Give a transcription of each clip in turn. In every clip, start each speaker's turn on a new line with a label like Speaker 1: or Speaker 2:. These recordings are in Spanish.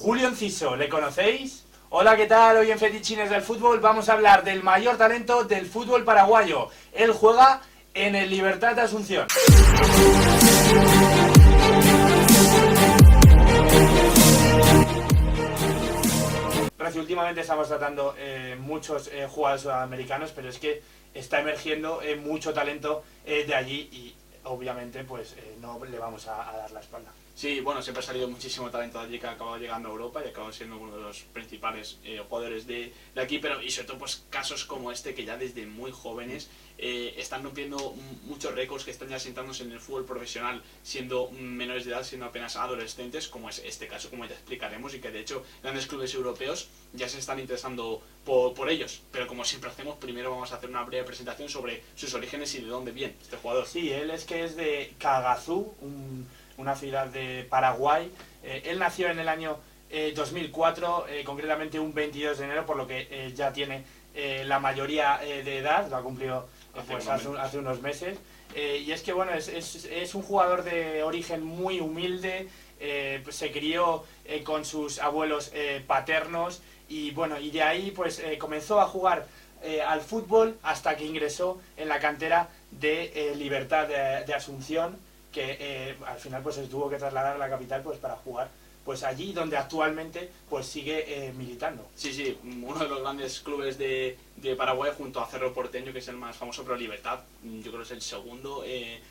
Speaker 1: Julio Enciso, ¿le conocéis? Hola, ¿qué tal? Hoy en Fetichines del Fútbol vamos a hablar del mayor talento del fútbol paraguayo. Él juega en el Libertad de Asunción. Últimamente estamos tratando muchos jugadores sudamericanos, pero es que está emergiendo mucho talento de allí y obviamente pues no le vamos a dar la espalda.
Speaker 2: Sí, bueno, siempre ha salido muchísimo talento de allí que ha acabado llegando a Europa y ha acabado siendo uno de los principales jugadores de aquí, pero y sobre todo pues casos como este que ya desde muy jóvenes están rompiendo muchos récords, que están ya sentándose en el fútbol profesional siendo menores de edad, siendo apenas adolescentes, como es este caso, como ya explicaremos, y que de hecho grandes clubes europeos ya se están interesando por ellos. Pero como siempre hacemos, primero vamos a hacer una breve presentación sobre sus orígenes y de dónde viene este jugador.
Speaker 1: Sí, él es de Cagazú, una ciudad de Paraguay. Él nació en el año 2004, concretamente un 22 de enero, por lo que ya tiene la mayoría de edad, lo ha cumplido hace unos meses. Y es que bueno, es un jugador de origen muy humilde, pues se crió con sus abuelos paternos y bueno, y de ahí pues comenzó a jugar al fútbol hasta que ingresó en la cantera de Libertad de Asunción, que al final pues se tuvo que trasladar a la capital pues para jugar pues allí donde actualmente pues sigue militando.
Speaker 2: Sí, uno de los grandes clubes de Paraguay junto a Cerro Porteño, que es el más famoso, pero Libertad yo creo que es el segundo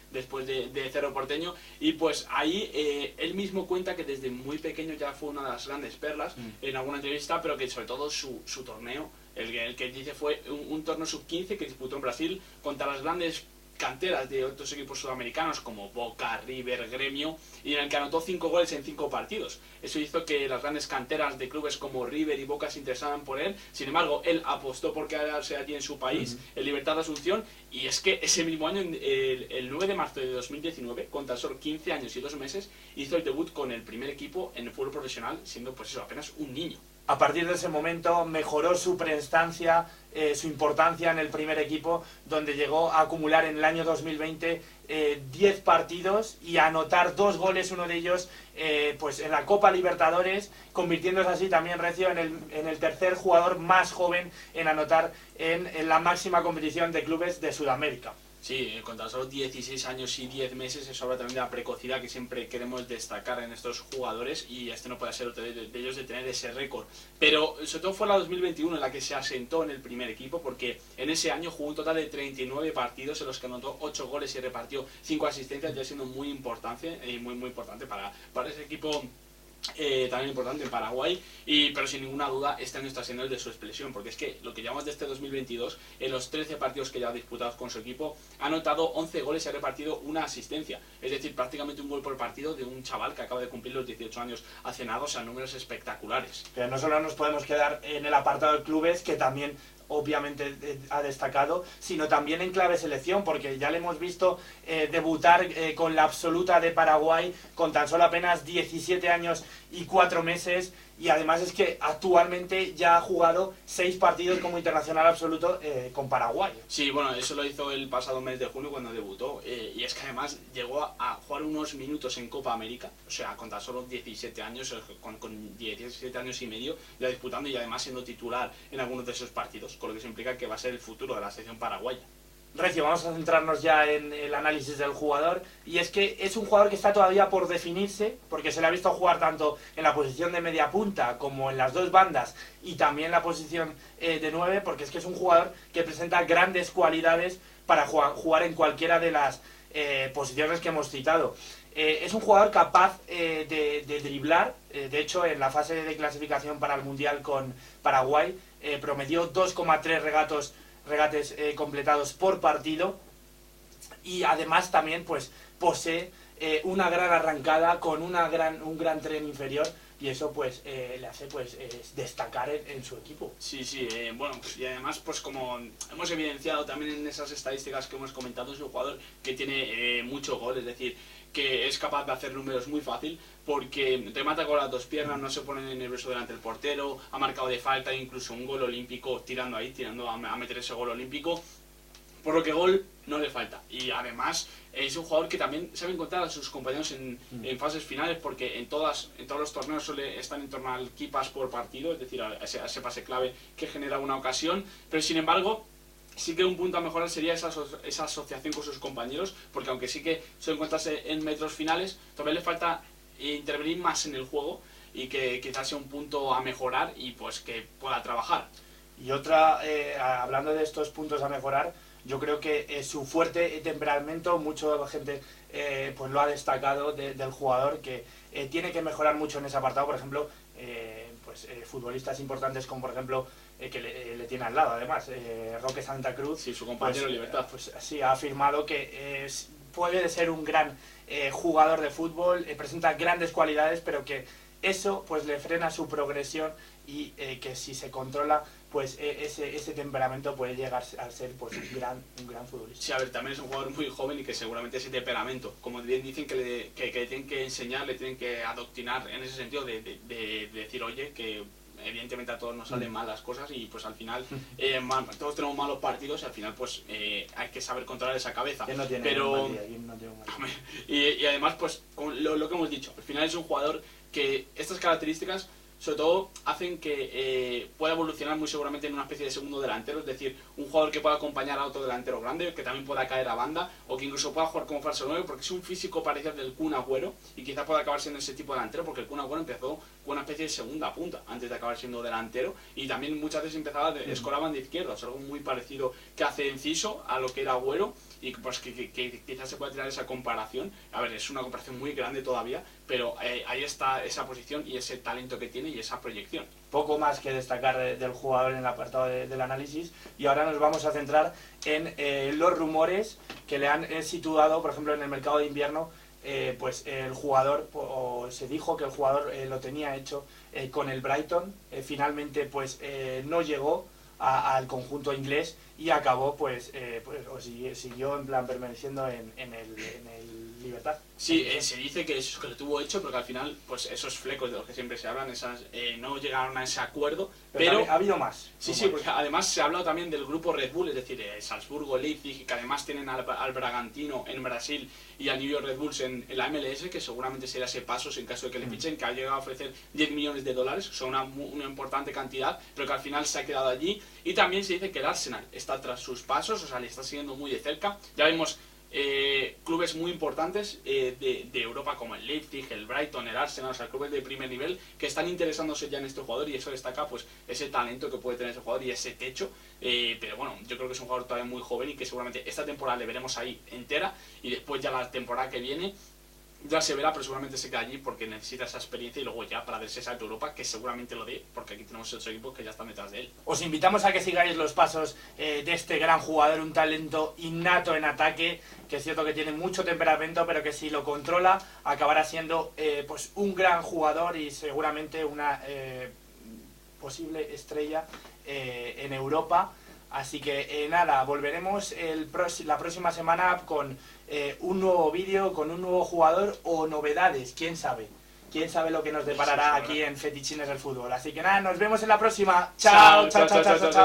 Speaker 2: después de Cerro Porteño, y pues ahí él mismo cuenta que desde muy pequeño ya fue una de las grandes perlas en alguna entrevista, pero que sobre todo su torneo, el que dice fue un torneo sub-15 que disputó en Brasil contra las grandes canteras de otros equipos sudamericanos como Boca, River, Gremio, y en el que anotó 5 goles en 5 partidos. Eso hizo que las grandes canteras de clubes como River y Boca se interesaran por él. Sin embargo, él apostó por quedarse allí en su país, en Libertad de Asunción, y es que ese mismo año, el 9 de marzo de 2019, con tan solo 15 años y 2 meses, hizo el debut con el primer equipo en el fútbol profesional, siendo pues eso, apenas un niño.
Speaker 1: A partir de ese momento mejoró su prestancia, su importancia en el primer equipo, donde llegó a acumular en el año 2020 10 partidos y a anotar 2 goles, uno de ellos pues en la Copa Libertadores, convirtiéndose así también Recio en el tercer jugador más joven en anotar en la máxima competición de clubes de Sudamérica.
Speaker 2: Sí, con tan solo 16 años y 10 meses, eso habla también de la precocidad que siempre queremos destacar en estos jugadores, y este no puede ser otro de ellos de tener ese récord. Pero sobre todo fue la 2021 en la que se asentó en el primer equipo, porque en ese año jugó un total de 39 partidos en los que anotó 8 goles y repartió 5 asistencias, ya siendo muy importante, muy importante para ese equipo. También importante en Paraguay, pero sin ninguna duda este año está siendo el de su expresión, porque es que lo que llamamos de este 2022, en los 13 partidos que ya ha disputado con su equipo, ha anotado 11 goles y ha repartido una asistencia, es decir, prácticamente un gol por partido de un chaval que acaba de cumplir los 18 años hace nada, o sea, números espectaculares.
Speaker 1: Pero no solo nos podemos quedar en el apartado de clubes, que también obviamente ha destacado, sino también en clave selección, porque ya le hemos visto debutar con la absoluta de Paraguay con tan solo apenas 17 años y 4 meses, y además es que actualmente ya ha jugado 6 partidos como internacional absoluto con Paraguay.
Speaker 2: Sí, bueno, eso lo hizo el pasado mes de junio cuando debutó, y es que además llegó a jugar unos minutos en Copa América, o sea, con tan solo 17 años, con 17 años y medio ya disputando, y además siendo titular en algunos de esos partidos, con lo que eso implica que va a ser el futuro de la selección paraguaya.
Speaker 1: Recio, vamos a centrarnos ya en el análisis del jugador, y es que es un jugador que está todavía por definirse, porque se le ha visto jugar tanto en la posición de media punta como en las dos bandas, y también la posición de 9, porque es que es un jugador que presenta grandes cualidades para jugar en cualquiera de las posiciones que hemos citado. Es un jugador capaz de driblar, de hecho en la fase de clasificación para el Mundial con Paraguay promedió 2,3 regates completados por partido, y además también pues posee una gran arrancada con un gran tren inferior, y eso pues le hace pues destacar en su equipo.
Speaker 2: Sí, bueno, pues, y además pues como hemos evidenciado también en esas estadísticas que hemos comentado, es un jugador que tiene mucho gol, es decir, que es capaz de hacer números muy fácil, porque remata con las dos piernas, no se pone nervioso delante del portero, ha marcado de falta incluso un gol olímpico tirando a meter ese gol olímpico. por lo que gol no le falta. Y además es un jugador que también sabe encontrar a sus compañeros en fases finales, porque en todos los torneos suele estar en torno al key pass por partido, es decir, a ese pase clave que genera una ocasión, pero sin embargo sí que un punto a mejorar sería esa asociación con sus compañeros, porque aunque sí que suele encontrarse en metros finales, todavía le falta intervenir más en el juego, y que quizás sea un punto a mejorar y pues que pueda trabajar.
Speaker 1: Y otra, hablando de estos puntos a mejorar, yo creo que su fuerte temperamento, mucha gente pues lo ha destacado del jugador, que tiene que mejorar mucho en ese apartado. Por ejemplo, futbolistas importantes como por ejemplo que le tiene al lado además, Roque Santa Cruz,
Speaker 2: sí, su compañero Libertad,
Speaker 1: pues sí, ha afirmado que puede ser un gran jugador de fútbol, presenta grandes cualidades, pero que eso pues le frena su progresión, y que si se controla pues ese temperamento puede llegar a ser pues un gran futbolista.
Speaker 2: Sí, a ver, también es un jugador muy joven y que seguramente ese temperamento, como bien dicen, que le tienen que enseñar, le tienen que adoctrinar en ese sentido de decir, oye, que evidentemente a todos nos salen mal las cosas, y pues al final todos tenemos malos partidos, y al final pues hay que saber controlar esa cabeza.
Speaker 1: No tiene
Speaker 2: pero
Speaker 1: un mal día, no tiene un mal
Speaker 2: día. Y además pues lo que hemos dicho, al final es un jugador que estas características sobre todo hacen que pueda evolucionar muy seguramente en una especie de segundo delantero, es decir, un jugador que pueda acompañar a otro delantero grande, que también pueda caer a banda, o que incluso pueda jugar como falso 9, porque es un físico parecido al del Kun Agüero, y quizá pueda acabar siendo ese tipo de delantero, porque el Kun Agüero empezó con una especie de segunda punta antes de acabar siendo delantero, y también muchas veces escoraban de izquierda, es algo muy parecido que hace Enciso a lo que era Agüero, y pues que quizás se pueda tirar esa comparación. A ver, es una comparación muy grande todavía, pero ahí está esa posición y ese talento que tiene y esa proyección.
Speaker 1: Poco más que destacar del jugador en el apartado del análisis, y ahora nos vamos a centrar en los rumores que le han situado, por ejemplo, en el mercado de invierno. Pues el jugador, o se dijo que el jugador lo tenía hecho con el Brighton, finalmente pues no llegó al conjunto inglés, y acabó siguió en plan permaneciendo en el Libertad.
Speaker 2: Sí, se dice que eso, que lo tuvo hecho, pero que al final pues esos flecos de los que siempre se hablan, no llegaron a ese acuerdo, pero
Speaker 1: ha habido más.
Speaker 2: Sí, porque además se ha hablado también del grupo Red Bull, es decir, Salzburgo, Leipzig, que además tienen al Bragantino en Brasil y al New York Red Bulls en la MLS, que seguramente será ese paso en caso de que le fichen, que ha llegado a ofrecer 10 millones de dólares, son una importante cantidad, pero que al final se ha quedado allí. Y también se dice que el Arsenal está tras sus pasos, o sea, le está siguiendo muy de cerca. Ya vemos clubes muy importantes de Europa como el Leipzig, el Brighton, el Arsenal, o sea, clubes de primer nivel que están interesándose ya en este jugador, y eso destaca pues ese talento que puede tener ese jugador y ese techo. Pero bueno, yo creo que es un jugador todavía muy joven, y que seguramente esta temporada le veremos ahí entera, y después ya la temporada que viene ya se verá, pero seguramente se queda allí porque necesita esa experiencia, y luego ya para darse salto a Europa, que seguramente lo dé, porque aquí tenemos 8 equipos que ya están detrás de él.
Speaker 1: Os invitamos a que sigáis los pasos de este gran jugador, un talento innato en ataque, que es cierto que tiene mucho temperamento, pero que si lo controla acabará siendo pues un gran jugador, y seguramente una posible estrella en Europa. Así que nada, volveremos la próxima semana con un nuevo vídeo, con un nuevo jugador o novedades, quién sabe lo que nos deparará aquí en Fetichines del Fútbol. Así que nada, nos vemos en la próxima. Chao, chao, chao, chao, chao.